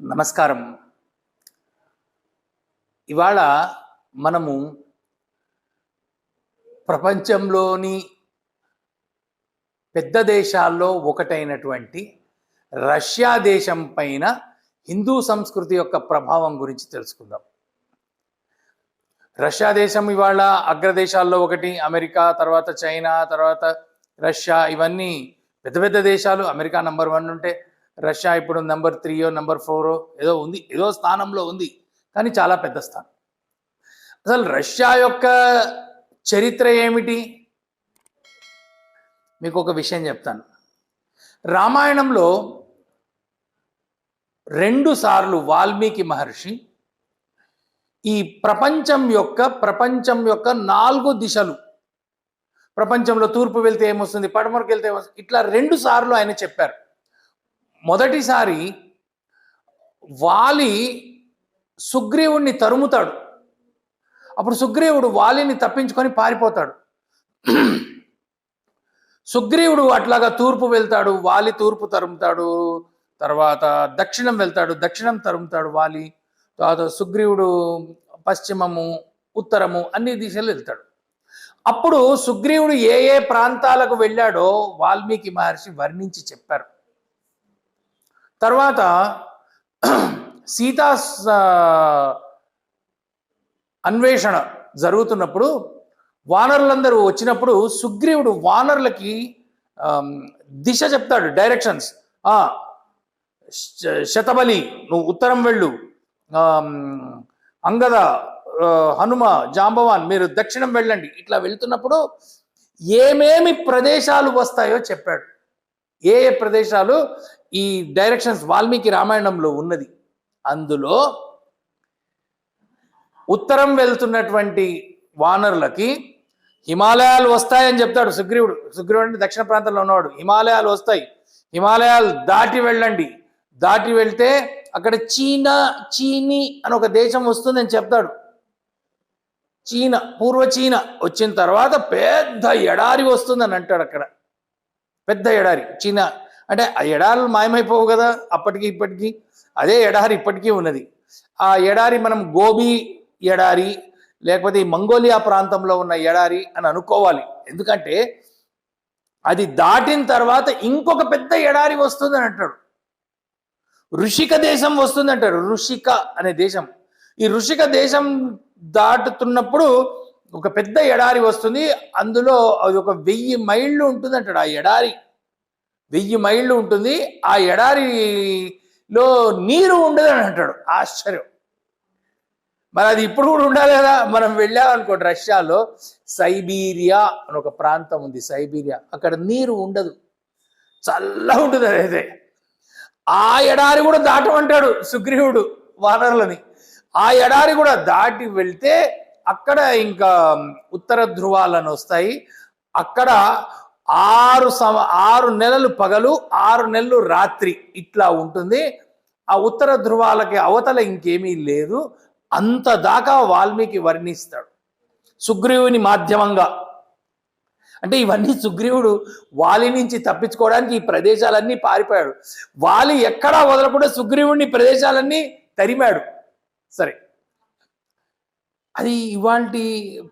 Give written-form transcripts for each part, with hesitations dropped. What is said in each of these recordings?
నమస్కారం. ఇవాళ మనము ప్రపంచంలోని పెద్ద దేశాల్లో ఒకటైనటువంటి రష్యా దేశం పైన హిందూ సంస్కృతి యొక్క ప్రభావం గురించి తెలుసుకుందాం. రష్యా దేశం ఇవాళ అగ్రదేశాల్లో ఒకటి. అమెరికా, తర్వాత చైనా, తర్వాత రష్యా, ఇవన్నీ పెద్ద పెద్ద దేశాలు. అమెరికా నంబర్ 1 ఉంటే రష్యా ఇప్పుడు నంబర్ 3 నంబర్ 4 ఏదో ఉంది, ఏదో స్థానంలో ఉంది, కానీ చాలా పెద్ద స్థానం. అసలు రష్యా యొక్క చరిత్ర ఏమిటి? మీకు ఒక విషయం చెప్తాను. రామాయణంలో 2 సార్లు వాల్మీకి మహర్షి ఈ ప్రపంచం యొక్క 4 దిశలు, ప్రపంచంలో తూర్పు వెళ్తే ఏమొస్తుంది, పడమరకు వెళ్తే ఏమొస్తుంది, ఇట్లా 2 సార్లు ఆయన చెప్పారు. మొదటిసారి వాలి సుగ్రీవుణ్ణి తరుముతాడు. అప్పుడు సుగ్రీవుడు వాలిని తప్పించుకొని పారిపోతాడు. సుగ్రీవుడు అట్లాగా తూర్పు వెళ్తాడు, వాలి తూర్పు తరుముతాడు. తర్వాత దక్షిణం వెళ్తాడు, దక్షిణం తరుముతాడు వాలి. తర్వాత సుగ్రీవుడు పశ్చిమము, ఉత్తరము, అన్ని దిశలు వెళ్తాడు. అప్పుడు సుగ్రీవుడు ఏ ఏ ప్రాంతాలకు వెళ్ళాడో వాల్మీకి మహర్షి వర్ణించి చెప్పారు. తర్వాత సీతా అన్వేషణ జరుగుతున్నప్పుడు వానరులందరూ వచ్చినప్పుడు సుగ్రీవుడు వానరులకి దిశ చెప్తాడు, డైరెక్షన్స్. శతబలి నువ్వు ఉత్తరం వెళ్ళు, అంగద, హనుమ, జాంబవాన్ మీరు దక్షిణం వెళ్ళండి. ఇట్లా వెళ్తున్నప్పుడు ఏమేమి ప్రదేశాలు వస్తాయో చెప్పాడు. ఏ ఏ ప్రదేశాలు ఈ డైరెక్షన్స్ వాల్మీకి రామాయణంలో ఉన్నది. అందులో ఉత్తరం వెళ్తున్నటువంటి వానరులకి హిమాలయాలు వస్తాయని చెప్తాడు సుగ్రీవుడు. సుగ్రీవుడు అంటే దక్షిణ ప్రాంతంలో ఉన్నవాడు. హిమాలయాలు వస్తాయి, హిమాలయాలు దాటి వెళ్ళండి, దాటి వెళ్తే అక్కడ చీనీ అని ఒక దేశం వస్తుందని చెప్తాడు. పూర్వ చీనా వచ్చిన తర్వాత పెద్ద ఎడారి వస్తుందని అంటాడు. అక్కడ పెద్ద ఎడారి చీనా అంటే ఆ ఎడారులు మాయమైపోవు కదా, అప్పటికి ఇప్పటికీ అదే ఎడారి ఇప్పటికీ ఉన్నది. ఆ ఎడారి మనం గోబీ ఎడారి లేకపోతే ఈ మంగోలియా ప్రాంతంలో ఉన్న ఎడారి అని అనుకోవాలి. ఎందుకంటే అది దాటిన తర్వాత ఇంకొక పెద్ద ఎడారి వస్తుందని అంటాడు. ఋషిక దేశం వస్తుంది అంటారు. ఋషిక అనే దేశం. ఈ ఋషిక దేశం దాటుతున్నప్పుడు ఒక పెద్ద ఎడారి వస్తుంది. అందులో అది ఒక 1000 మైళ్ళు ఉంటుంది అంటాడు. ఆ ఎడారి 1000 మైళ్ళు ఉంటుంది. ఆ ఎడారిలో నీరు ఉండదు అని అంటాడు. ఆశ్చర్యం. మరి అది ఇప్పుడు కూడా ఉండాలి కదా. మనం వెళ్ళామనుకోండి, రష్యాలో సైబీరియా అని ఒక ప్రాంతం ఉంది. సైబీరియా, అక్కడ నీరు ఉండదు, చల్లగా ఉంటుంది. అదైతే ఆ ఎడారి కూడా దాటమంటాడు సుగ్రీవుడు వానరులని. ఆ ఎడారి కూడా దాటి వెళ్తే అక్కడ ఇంకా ఉత్తర ధ్రువాలను వస్తాయి. అక్కడ 6 నెలలు పగలు, 6 నెలలు రాత్రి ఇట్లా ఉంటుంది. ఆ ఉత్తర ధ్రువాలకి అవతల ఇంకేమీ లేదు. అంత దాకా వాల్మీకి వర్ణిస్తాడు సుగ్రీవుని మాధ్యమంగా. అంటే ఇవన్నీ సుగ్రీవుడు వాలి నుంచి తప్పించుకోవడానికి ఈ ప్రదేశాలన్నీ పారిపోయాడు. వాలి ఎక్కడా వదలకుండా సుగ్రీవుడిని ప్రదేశాలన్నీ తరిమాడు. సరే, అది ఇవాల్టి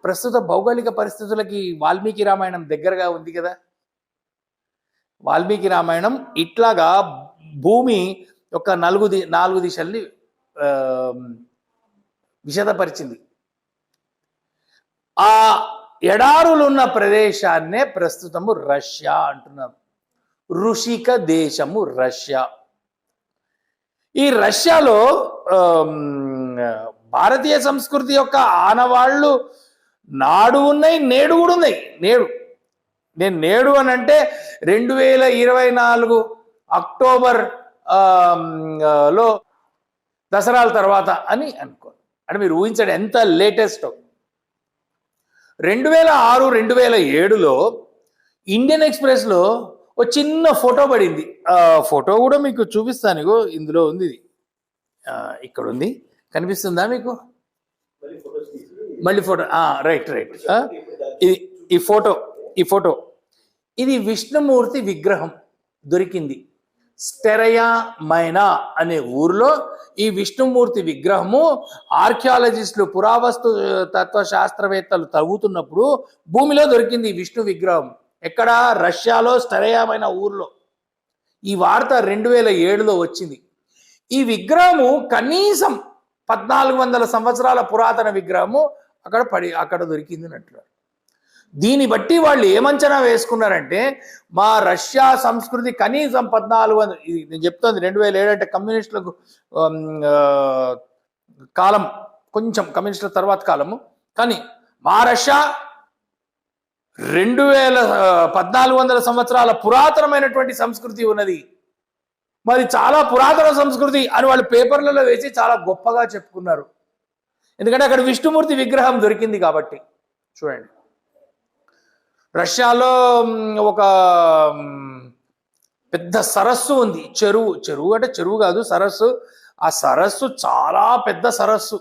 ప్రస్తుత భౌగోళిక పరిస్థితులకి వాల్మీకి రామాయణం దగ్గరగా ఉంది కదా. వాల్మీకి రామాయణం ఇట్లాగా భూమి యొక్క 4 దిశల్ని విశదపరిచింది. ఆ ఎడారులున్న ప్రదేశాన్నే ప్రస్తుతము రష్యా అంటున్నారు. ఋషిక దేశము రష్యా. ఈ రష్యాలో భారతీయ సంస్కృతి యొక్క ఆనవాళ్ళు నాడు ఉన్నాయి, నేడు కూడా ఉన్నాయి. నేడు అని అంటే 2024 అక్టోబర్ లో దసరాల తర్వాత అని అనుకో. అంటే మీరు ఊహించండి ఎంత లేటెస్ట్. 2006, 2007లో ఇండియన్ ఎక్స్ప్రెస్లో ఒక చిన్న ఫోటో పడింది. ఫోటో కూడా మీకు చూపిస్తాను. ఇగో ఇందులో ఉంది, ఇక్కడ ఉంది, కనిపిస్తుందా మీకు? మళ్ళీ ఫోటో, రైట్. ఈ ఫోటో ఇది విష్ణుమూర్తి విగ్రహం దొరికింది. స్టెరయా మైనా అనే ఊరిలో ఈ విష్ణుమూర్తి విగ్రహము ఆర్కియాలజిస్టులు పురావస్తు తత్వ శాస్త్రవేత్తలు తవ్వుతున్నప్పుడు భూమిలో దొరికింది ఈ విష్ణు విగ్రహం. ఎక్కడ? రష్యాలో స్టెరయా మైనా ఊర్లో. ఈ వార్త 2007లో వచ్చింది. ఈ విగ్రహము కనీసం 1400 సంవత్సరాల పురాతన విగ్రహము అక్కడ దొరికింది అంటున్నారు. దీన్ని బట్టి వాళ్ళు ఏమంచనా వేసుకున్నారంటే మా రష్యా సంస్కృతి కనీసం 1400, నేను చెప్తోంది 2007 అంటే కమ్యూనిస్టులకు కాలం, కొంచెం కమ్యూనిస్టుల తర్వాత కాలము, కానీ మా రష్యా 1400 సంవత్సరాల పురాతనమైనటువంటి సంస్కృతి ఉన్నది, మరి చాలా పురాతన సంస్కృతి అని వాళ్ళు పేపర్లలో వేసి చాలా గొప్పగా చెప్పుకున్నారు. ఎందుకంటే అక్కడ విష్ణుమూర్తి విగ్రహం దొరికింది కాబట్టి. చూడండి, రష్యాలో ఒక పెద్ద సరస్సు ఉంది. చెరువు అంటే చెరువు కాదు, సరస్సు. ఆ సరస్సు చాలా పెద్ద సరస్సు.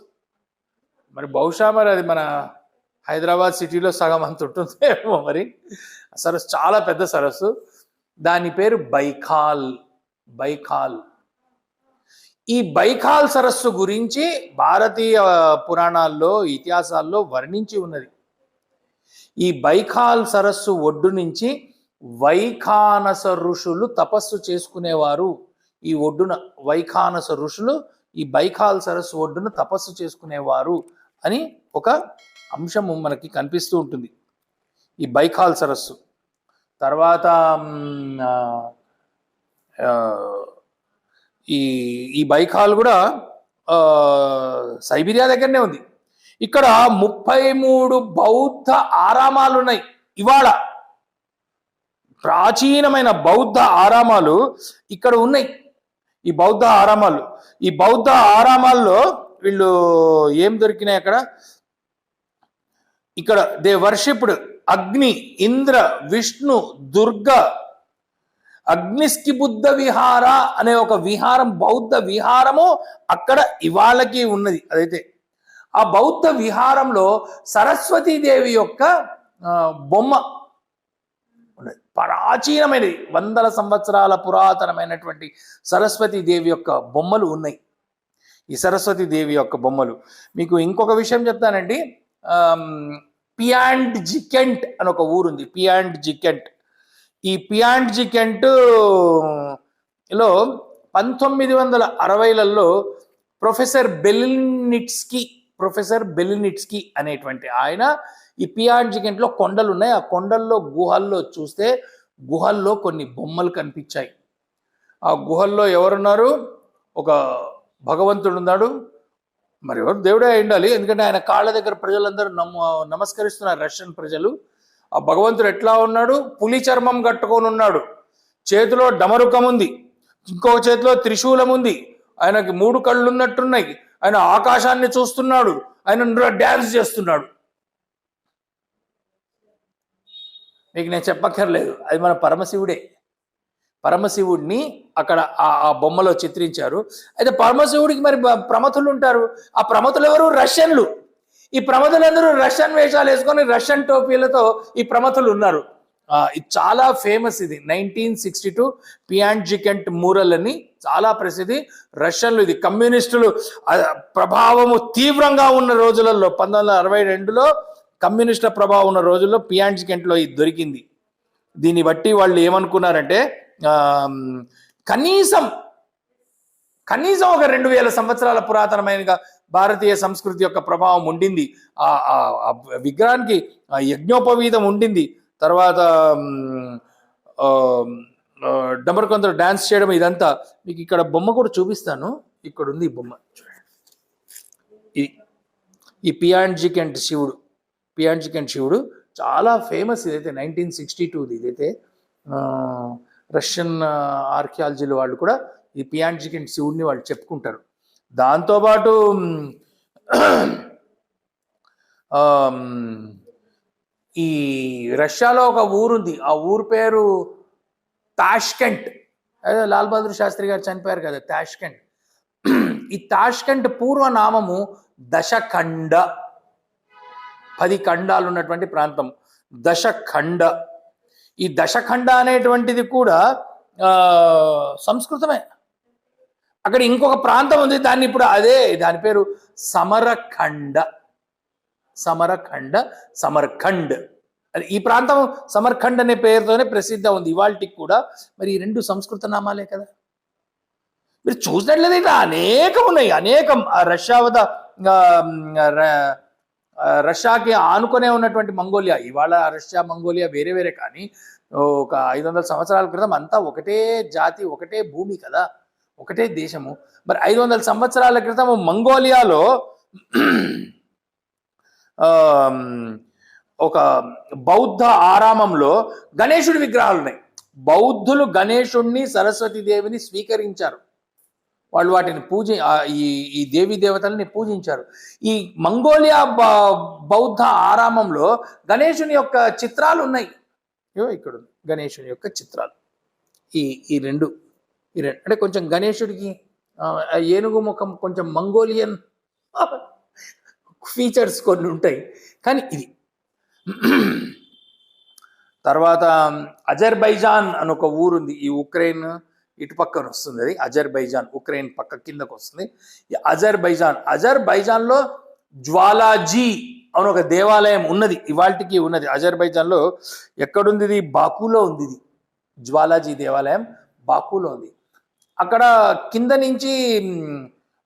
మరి బహుశా మరి అది మన హైదరాబాద్ సిటీలో సగం అంత ఉంటుందేమో మరి. ఆ సరస్సు చాలా పెద్ద సరస్సు. దాని పేరు బైఖాల్. ఈ బైఖాల్ సరస్సు గురించి భారతీయ పురాణాల్లో, ఇతిహాసాల్లో వర్ణించి ఉన్నది. ఈ బైఖాల్ సరస్సు ఒడ్డు నుంచి వైఖానస ఋషులు తపస్సు చేసుకునేవారు. ఈ ఒడ్డున వైఖానస ఋషులు ఈ బైఖాల్ సరస్సు ఒడ్డున తపస్సు చేసుకునేవారు అని ఒక అంశము మనకి కనిపిస్తూ ఉంటుంది. ఈ బైఖాల్ సరస్సు తర్వాత ఈ బైఖాల్ కూడా సైబీరియా దగ్గరనే ఉంది. ఇక్కడ 33 బౌద్ధ ఆరామాలు ఉన్నాయి. ఇవాళ ప్రాచీనమైన బౌద్ధ ఆరామాలు ఇక్కడ ఉన్నాయి. ఈ బౌద్ధ ఆరామాల్లో వీళ్ళు ఏం దొరికినాయి అక్కడ? ఇక్కడ దే వర్షిప్డ్ అగ్ని, ఇంద్ర, విష్ణు, దుర్గ. అగ్నిస్కి బుద్ధ విహార అనే ఒక విహారం, బౌద్ధ విహారము అక్కడ ఇవాళకి ఉన్నది. అదైతే ఆ బౌద్ధ విహారంలో సరస్వతీదేవి యొక్క బొమ్మ ఉన్నది. ప్రాచీనమైనది, 100 సంవత్సరాల పురాతనమైనటువంటి సరస్వతీదేవి యొక్క బొమ్మలు ఉన్నాయి. ఈ సరస్వతీదేవి యొక్క బొమ్మలు. మీకు ఇంకొక విషయం చెప్తానండి. పియాండ్జికెంట్ అని ఒక ఊరుంది. పియాండ్జికెంట్. ఈ పియాండ్జికెంట్ లో 1960లలో ప్రొఫెసర్ బెలినిట్స్కీ అనేటువంటి ఆయన ఈ పియాండ్జికెంట్లో కొండలు ఉన్నాయి. ఆ కొండల్లో గుహల్లో చూస్తే గుహల్లో కొన్ని బొమ్మలు కనిపించాయి. ఆ గుహల్లో ఎవరున్నారు? ఒక భగవంతుడు ఉన్నాడు. మరి ఎవరు? దేవుడే అయి ఉండాలి, ఎందుకంటే ఆయన కాళ్ళ దగ్గర ప్రజలందరూ నమస్కరిస్తున్నారు, రష్యన్ ప్రజలు. ఆ భగవంతుడు ఎట్లా ఉన్నాడు? పులి చర్మం కట్టుకొని ఉన్నాడు. చేతిలో డమరుకం ఉంది, ఇంకొక చేతిలో త్రిశూలం ఉంది. ఆయనకి 3 కళ్ళు ఉన్నట్టున్నాయి. ఆయన ఆకాశాన్ని చూస్తున్నాడు, ఆయన డ్యాన్స్ చేస్తున్నాడు. మీకు నేను చెప్పక్కర్లేదు, అది మన పరమశివుడే. పరమశివుడిని అక్కడ ఆ బొమ్మలో చిత్రించారు. అయితే పరమశివుడికి మరి ప్రమథులు ఉంటారు. ఆ ప్రమథులు ఎవరు? రష్యన్లు. ఈ ప్రమథులందరూ రష్యన్ వేషాలు వేసుకొని రష్యన్ టోపీలతో ఈ ప్రమథులు ఉన్నారు. ఇది చాలా ఫేమస్. ఇది 1962 పియాండ్జికెంట్ మూరల్ అని చాలా ప్రసిద్ధి. రష్యన్లు, ఇది కమ్యూనిస్టులు ప్రభావము తీవ్రంగా ఉన్న రోజులలో 1962లో కమ్యూనిస్టుల ప్రభావం ఉన్న రోజుల్లో పియాండ్జికెంట్లో ఇది దొరికింది. దీన్ని బట్టి వాళ్ళు ఏమనుకున్నారంటే కనీసం ఒక 2000 సంవత్సరాల పురాతనమైన భారతీయ సంస్కృతి యొక్క ప్రభావం ఉండింది. ఆ విగ్రహానికి యజ్ఞోపవీతం ఉండింది. తర్వాత డమరుకంతో డాన్స్ చేయడం, ఇదంతా. మీకు ఇక్కడ బొమ్మ కూడా చూపిస్తాను. ఇక్కడ ఉంది ఈ బొమ్మ చూడండి. ఈ పియాండ్జికెంట్ శివుడు చాలా ఫేమస్. ఇదైతే 1962 ఇదైతే రష్యన్ ఆర్కియాలజీలు వాళ్ళు కూడా ఈ పియాండ్జికెంట్ శివుడిని వాళ్ళు చెప్పుకుంటారు. దాంతోపాటు ఈ రష్యాలో ఒక ఊరుంది. ఆ ఊరు పేరు తాష్కెంట్. అదే లాల్ బహదూర్ శాస్త్రి గారు చనిపోయారు కదా, తాష్కెంట్. ఈ తాష్కెంట్ పూర్వనామము దశఖండ. 10 ఖండాలు ఉన్నటువంటి ప్రాంతం దశఖండ. ఈ దశఖండ అనేటువంటిది కూడా సంస్కృతమే. అక్కడ ఇంకొక ప్రాంతం ఉంది, దాన్ని ఇప్పుడు దాని పేరు సమరఖండ. సమరఖండ, సమర్ఖండ్. అది ఈ ప్రాంతం సమర్ఖండ్ అనే పేరుతోనే ప్రసిద్ధ ఉంది ఇవాళకి కూడా. మరి ఈ రెండు సంస్కృత నామాలే కదా. మీరు చూసినట్లయితే ఇట్లా అనేకం ఉన్నాయి, అనేకం. రష్యాకి ఆనుకునే ఉన్నటువంటి మంగోలియా, ఇవాళ రష్యా మంగోలియా వేరే వేరే, కానీ ఒక 500 సంవత్సరాల క్రితం అంతా ఒకటే జాతి, ఒకటే భూమి కదా, ఒకటే దేశము. మరి 500 సంవత్సరాల క్రితం మంగోలియాలో ఒక బౌద్ధ ఆరామంలో గణేశుడి విగ్రహాలు ఉన్నాయి. బౌద్ధులు గణేశుడిని, సరస్వతీదేవిని స్వీకరించారు. వాళ్ళు వాటిని ఈ దేవీ దేవతల్ని పూజించారు. ఈ మంగోలియా బౌద్ధ ఆరామంలో గణేశుని యొక్క చిత్రాలు ఉన్నాయి. ఇక్కడ గణేశుని యొక్క చిత్రాలు ఈ రెండు అంటే కొంచెం గణేశుడికి ఏనుగు ముఖం, కొంచెం మంగోలియన్ ఫీచర్స్ కొన్ని ఉంటాయి. కానీ ఇది తర్వాత అజర్బైజాన్ అని ఒక ఊరుంది. ఈ ఉక్రెయిన్ ఇటు పక్కన వస్తుంది, అది అజర్బైజాన్. ఉక్రెయిన్ పక్క కిందకు వస్తుంది ఈ అజర్బైజాన్లో జ్వాలాజీ అని ఒక దేవాలయం ఉన్నది, ఇవాళకి ఉన్నది. అజర్బైజాన్లో ఎక్కడుంది? ఇది బాకులో ఉంది. ఇది జ్వాలాజీ దేవాలయం బాకులో ఉంది. అక్కడ కింద నుంచి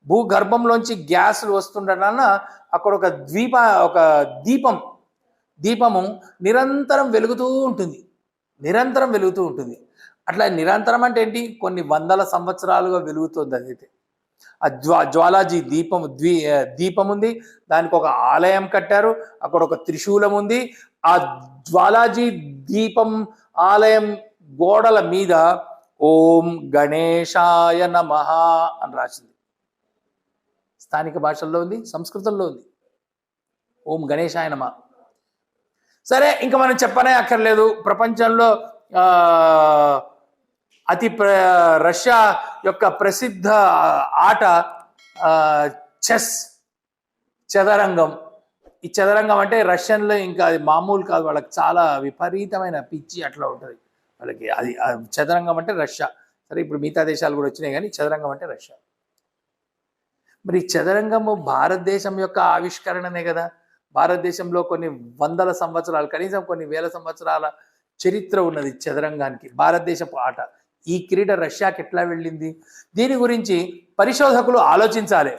భూగర్భంలోంచి గ్యాసులు వస్తుండటన అక్కడ ఒక దీపము నిరంతరం వెలుగుతూ ఉంటుంది, నిరంతరం వెలుగుతూ ఉంటుంది. అట్లా నిరంతరం అంటే ఏంటి? కొన్ని వందల సంవత్సరాలుగా వెలుగుతుంది. అదైతే ఆ జ్వాలాజీ దీపం ఉంది, దానికి ఒక ఆలయం కట్టారు, అక్కడ ఒక త్రిశూలం ఉంది. ఆ జ్వాలాజీ దీపం ఆలయం గోడల మీద ఓం గణేశాయ నమః అని రాసింది. స్థానిక భాషల్లో ఉంది, సంస్కృతంలో ఉంది. ఓం గణేశాయ నమః. సరే, ఇంకా మనం చెప్పనే అక్కర్లేదు. ప్రపంచంలో రష్యా యొక్క ప్రసిద్ధ ఆట చెస్, చదరంగం. ఈ చదరంగం అంటే రష్యన్లో ఇంకా అది మామూలు కాదు, వాళ్ళకి చాలా విపరీతమైన పిచ్చి అట్లా ఉంటుంది వాళ్ళకి. అది చదరంగం అంటే రష్యా. సరే, ఇప్పుడు మిగతా దేశాలు కూడా వచ్చినాయి, కానీ చదరంగం అంటే రష్యా. మరి చదరంగము భారతదేశం యొక్క ఆవిష్కరణనే కదా. భారతదేశంలో కొన్ని వందల సంవత్సరాలు, కనీసం కొన్ని వేల సంవత్సరాల చరిత్ర ఉన్నది చదరంగానికి, భారతదేశపు ఆట. ఈ క్రీడ రష్యాకి ఎట్లా వెళ్ళింది? దీని గురించి పరిశోధకులు ఆలోచించాలి.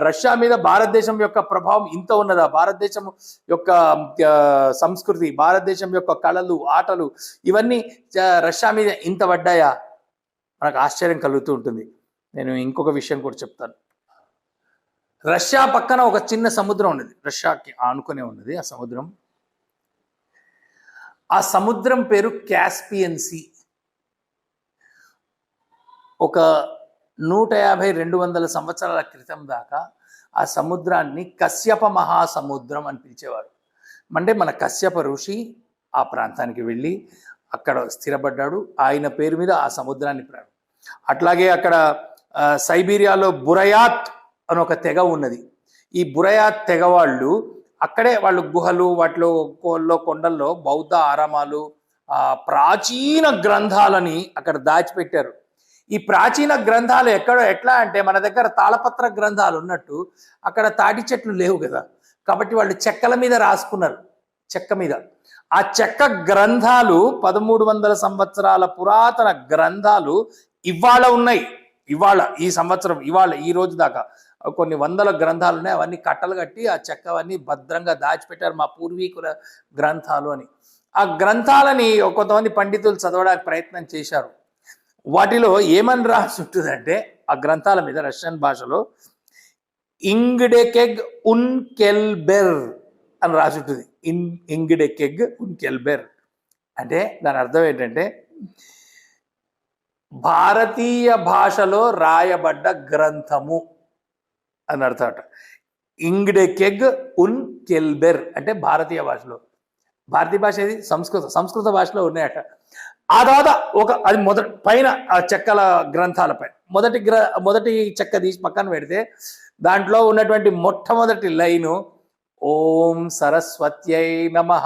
రష్యా మీద భారతదేశం యొక్క ప్రభావం ఇంత ఉన్నదా? భారతదేశం యొక్క సంస్కృతి, భారతదేశం యొక్క కళలు, ఆటలు ఇవన్నీ రష్యా మీద ఇంత పడ్డాయా? మనకు ఆశ్చర్యం కలుగుతూ ఉంటుంది. నేను ఇంకొక విషయం కూడా చెప్తాను. రష్యా పక్కన ఒక చిన్న సముద్రం ఉన్నది, రష్యాకి ఆనుకునే ఉన్నది ఆ సముద్రం. ఆ సముద్రం పేరు క్యాస్పియన్ సీ. ఒక 150-200 సంవత్సరాల క్రితం దాకా ఆ సముద్రాన్ని కశ్యప మహాసముద్రం అని పిలిచేవారు. అంటే మన కశ్యప ఋషి ఆ ప్రాంతానికి వెళ్ళి అక్కడ స్థిరపడ్డాడు, ఆయన పేరు మీద ఆ సముద్రాన్ని. అట్లాగే అక్కడ సైబీరియాలో బురయాత్ అని ఒక తెగ ఉన్నది. ఈ బురయాత్ తెగ వాళ్ళు అక్కడే వాళ్ళు గుహలు, వాటిలో కొండల్లో బౌద్ధ ఆరామాలు, ప్రాచీన గ్రంథాలని అక్కడ దాచిపెట్టారు. ఈ ప్రాచీన గ్రంథాలు ఎట్లా అంటే మన దగ్గర తాళపత్ర గ్రంథాలు ఉన్నట్టు అక్కడ తాటి చెట్లు లేవు కదా, కాబట్టి వాళ్ళు చెక్కల మీద రాసుకున్నారు, చెక్క మీద. ఆ చెక్క గ్రంథాలు 1300 సంవత్సరాల పురాతన గ్రంథాలు ఇవాళ ఉన్నాయి. ఇవాళ ఈ సంవత్సరం, ఇవాళ ఈ రోజు దాకా కొన్ని వందల గ్రంథాలు ఉన్నాయి. అవన్నీ కట్టలు కట్టి ఆ చెక్కవన్నీ భద్రంగా దాచిపెట్టారు, మా పూర్వీకుల గ్రంథాలు అని. ఆ గ్రంథాలని కొంతమంది పండితులు చదవడానికి ప్రయత్నం చేశారు. వాటిలో ఏమని రాసి ఉంటుందంటే, ఆ గ్రంథాల మీద రష్యన్ భాషలో ఇంగ్డెకెగ్ ఉన్ కెల్బెర్ అని రాసి ఉంటుంది. ఇంగ్డెకెగ్ ఉన్ కెల్బెర్ అంటే దాని అర్థం ఏంటంటే భారతీయ భాషలో రాయబడ్డ గ్రంథము అని అర్థం అట. ఇంగ్డెకెగ్ ఉన్ కెల్బెర్ అంటే భారతీయ భాషలో. భారతీయ భాష ఏది? సంస్కృత భాషలో ఉన్నాయట. ఆ తర్వాత అది పైన ఆ చెక్కల గ్రంథాలపై మొదటి చెక్క తీసి పక్కన పెడితే దాంట్లో ఉన్నటువంటి మొట్టమొదటి లైను ఓం సరస్వత్యై నమః.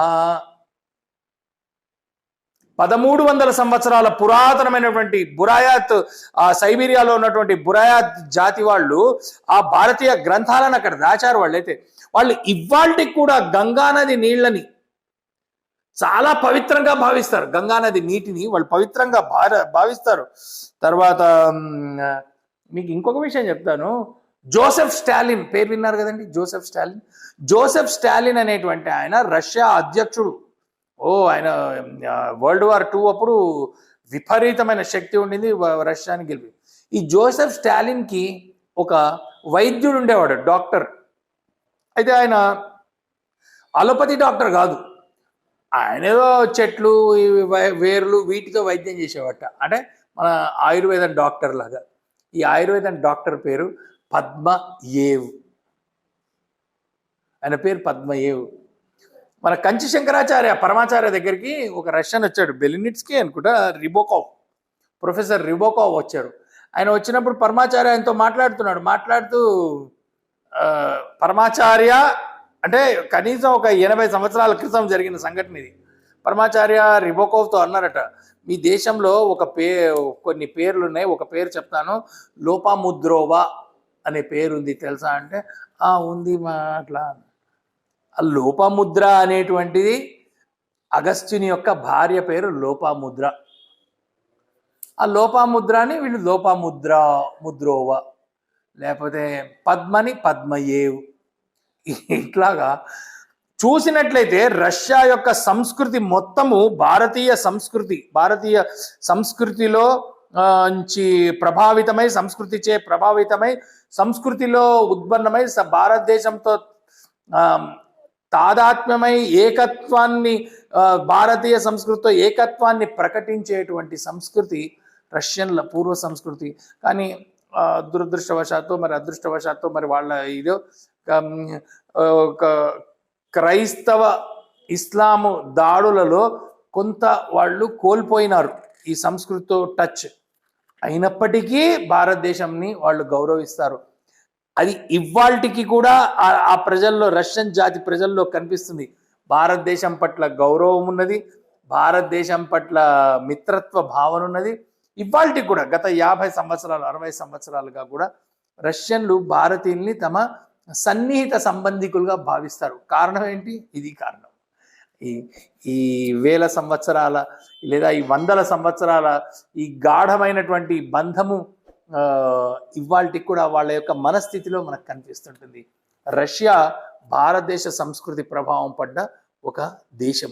1300 సంవత్సరాల పురాతనమైనటువంటి బురాయాత్, ఆ సైబీరియాలో ఉన్నటువంటి బురాయాత్ జాతి వాళ్ళు ఆ భారతీయ గ్రంథాలను అక్కడ దాచారు. వాళ్ళైతే వాళ్ళు ఇవాళకి కూడా గంగానది నీళ్ళని చాలా పవిత్రంగా భావిస్తారు. గంగానది నీటిని వాళ్ళు పవిత్రంగా భావిస్తారు. తర్వాత మీకు ఇంకొక విషయం చెప్తాను. జోసెఫ్ స్టాలిన్ పేరు విన్నారు కదండి. జోసెఫ్ స్టాలిన్ అనేటువంటి ఆయన రష్యా అధ్యక్షుడు. ఆయన వరల్డ్ వార్ 2 అప్పుడు విపరీతమైన శక్తి ఉండింది, రష్యాని గెలిపి. ఈ జోసెఫ్ స్టాలిన్కి ఒక వైద్యుడు ఉండేవాడు, డాక్టర్. అయితే ఆయన అలోపతి డాక్టర్ కాదు, ఆయన ఏదో చెట్లు వేర్లు వీటితో వైద్యం చేసేవాట. అంటే మన ఆయుర్వేదం డాక్టర్ లాగా. ఈ ఆయుర్వేదం డాక్టర్ పేరు పద్మయేవ్. ఆయన పేరు పద్మయేవ్. మన కంచి శంకరాచార్య పరమాచార్య దగ్గరికి ఒక రష్యన్ వచ్చాడు, బెలినిట్స్కి అనుకుంటా, ప్రొఫెసర్ రిబోకోవ్ వచ్చారు. ఆయన వచ్చినప్పుడు పరమాచార్య ఆయనతో మాట్లాడుతూ పరమాచార్య అంటే కనీసం ఒక 80 సంవత్సరాల క్రితం జరిగిన సంఘటన ఇది. పరమాచార్య రిబోకోవ్తో అన్నారట, మీ దేశంలో కొన్ని పేర్లు ఉన్నాయి, ఒక పేరు చెప్తాను, లోపాముద్రోవా అనే పేరు ఉంది తెలుసా అంటే, ఉంది మా అట్లా. ఆ లోపాముద్ర అనేటువంటిది అగస్త్యుని యొక్క భార్య పేరు లోపాముద్ర. ఆ లోపాముద్రని వీళ్ళు ముద్రోవా, లేకపోతే పద్మని పద్మయేవ్. ఇట్లాగా చూసినట్లయితే రష్యా యొక్క సంస్కృతి మొత్తము భారతీయ సంస్కృతిలో నుంచి ప్రభావితమై, సంస్కృతిచే ప్రభావితమై, సంస్కృతిలో ఉత్పన్నమై, భారతదేశంతో తాదాత్మ్యమై ఏకత్వాన్ని, భారతీయ సంస్కృతితో ఏకత్వాన్ని ప్రకటించేటువంటి సంస్కృతి రష్యన్ల పూర్వ సంస్కృతి. కానీ దురదృష్టవశాత్తు మరి అదృష్టవశాత్తు మరి వాళ్ళ ఇదో క్రైస్తవ ఇస్లాము దాడులలో కొంత వాళ్ళు కోల్పోయినారు ఈ సంస్కృతితో టచ్. అయినప్పటికీ భారతదేశంని వాళ్ళు గౌరవిస్తారు. అది ఇవాల్టికి కూడా ఆ ప్రజల్లో, రష్యన్ జాతి ప్రజల్లో కనిపిస్తుంది. భారతదేశం పట్ల గౌరవం ఉన్నది, భారతదేశం పట్ల మిత్రత్వ భావన ఉన్నది. ఇవాల్టికి కూడా గత 50 సంవత్సరాలు 60 సంవత్సరాలుగా కూడా రష్యన్లు భారతీయుల్ని తమ సన్నిహిత సంబంధికులుగా భావిస్తారు. కారణం ఏంటి? ఇది కారణం. ఈ వేల సంవత్సరాల లేదా ఈ వందల సంవత్సరాల ఈ గాఢమైనటువంటి బంధము ఇవాల్టికి కూడా వాళ్ళ యొక్క మనస్థితిలో మనకు కనిపిస్తుంటుంది. రష్యా భారతదేశ సంస్కృతి ప్రభావం పడ్డ ఒక దేశం.